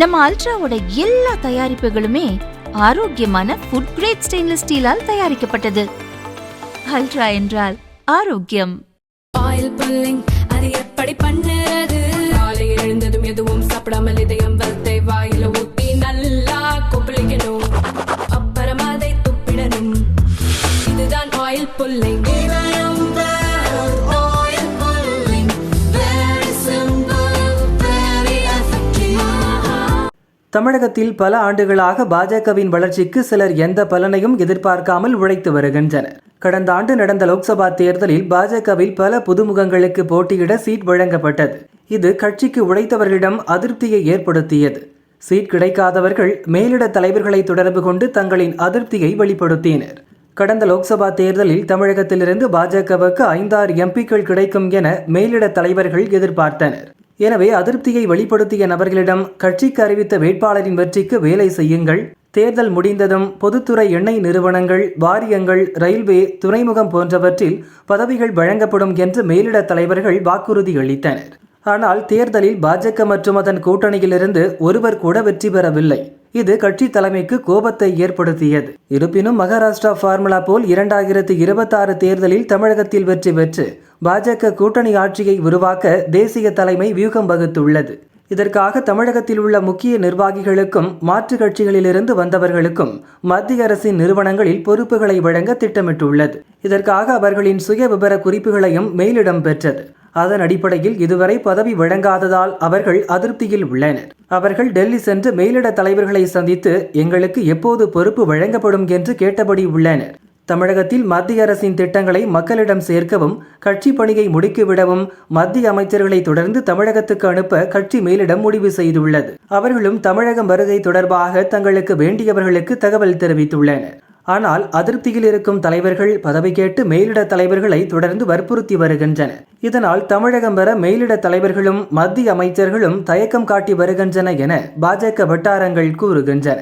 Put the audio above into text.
நம்ம அல்ட்ராவோட எல்லா தயாரிப்புகளுமே ஆரோக்கியமான ஃபுட் கிரேட் ஸ்டெயின்லெஸ் ஸ்டீலால் தயாரிக்கப்பட்டது. அல்ட்ரா என்றால் ஆரோக்கியம். ஆயில் புல்லிங் அது எப்படி பண்ணுறது? காலையில் எழுந்ததும் எதுவும் சாப்பிடாமல் இதயம் வளத்தை வாயில ஊத்தி நல்லா கொப்பளிக்கணும். அப்புறம் அதை துப்பிடணும். இதுதான் ஆயில் புல்லிங். தமிழகத்தில் பல ஆண்டுகளாக பாஜகவின் வளர்ச்சிக்கு சிலர் எந்த பலனையும் எதிர்பார்க்காமல் உழைத்து வருகின்றனர். கடந்த ஆண்டு நடந்த லோக்சபா தேர்தலில் பாஜகவில் பல புதுமுகங்களுக்கு போட்டியிட சீட் வழங்கப்பட்டது. இது கட்சிக்கு உழைத்தவர்களிடம் அதிருப்தியை ஏற்படுத்தியது. சீட் கிடைக்காதவர்கள் மேலிட தலைவர்களை தொடர்பு கொண்டு தங்களின் அதிருப்தியை வெளிப்படுத்தினர். கடந்த லோக்சபா தேர்தலில் தமிழகத்திலிருந்து பாஜகவுக்கு 5-6 எம்பிக்கள் கிடைக்கும் என மேலிட தலைவர்கள் எதிர்பார்த்தனர். எனவே அதிருப்தியை வெளிப்படுத்திய நபர்களிடம் கட்சிக்கு அறிவித்த வேட்பாளரின் வெற்றிக்கு வேலை செய்யுங்கள், தேர்தல் முடிந்ததும் பொதுத்துறை எண்ணெய் நிறுவனங்கள், வாரியங்கள், ரயில்வே, துறைமுகம் போன்றவற்றில் பதவிகள் வழங்கப்படும் என்று மேலிட தலைவர்கள் வாக்குறுதி அளித்தனர். ஆனால் தேர்தலில் பாஜக மற்றும் அதன் கூட்டணியிலிருந்து ஒருவர் கூட வெற்றி பெறவில்லை. இது கட்சி தலைமைக்கு கோபத்தை ஏற்படுத்தியது. இருப்பினும் மகாராஷ்டிரா ஃபார்முலா போல் 2026 தேர்தலில் தமிழகத்தில் வெற்றி பெற்று பாஜக கூட்டணி ஆட்சியை உருவாக்க தேசிய தலைமை வியூகம் வகுத்துள்ளது. இதற்காக தமிழகத்தில் உள்ள முக்கிய நிர்வாகிகளுக்கும் மாற்று கட்சிகளிலிருந்து வந்தவர்களுக்கும் மத்திய அரசின் நிறுவனங்களில் பொறுப்புகளை வழங்க திட்டமிட்டுள்ளது. இதற்காக அவர்களின் சுய விபர குறிப்புகளையும் மெயிலிடம் பெற்றது. அதன் அடிப்படையில் இதுவரை பதவி வழங்காததால் அவர்கள் அதிருப்தியில் உள்ளனர். அவர்கள் டெல்லி சென்று மேலிட தலைவர்களை சந்தித்து எங்களுக்கு எப்போது பொறுப்பு வழங்கப்படும் என்று கேட்டபடி உள்ளனர். தமிழகத்தில் மத்திய அரசின் திட்டங்களை மக்களிடம் சேர்க்கவும் கட்சி பணியை முடுக்கிவிடவும் மத்திய அமைச்சர்களை தொடர்ந்து தமிழகத்துக்கு அனுப்ப கட்சி மேலிடம் முடிவு செய்துள்ளது. அவர்களும் தமிழகம் வருகை தொடர்பாக தங்களுக்கு வேண்டியவர்களுக்கு தகவல் தெரிவித்துள்ளனர். ஆனால் அதிருப்தியில் இருக்கும் தலைவர்கள் பதவி கேட்டு மேலிட தலைவர்களை தொடர்ந்து வற்புறுத்தி வருகின்றனர். இதனால் தமிழகம் வர மேலிட தலைவர்களும் மத்திய அமைச்சர்களும் தயக்கம் காட்டி வருகின்றன என பாஜக வட்டாரங்கள் கூறுகின்றன.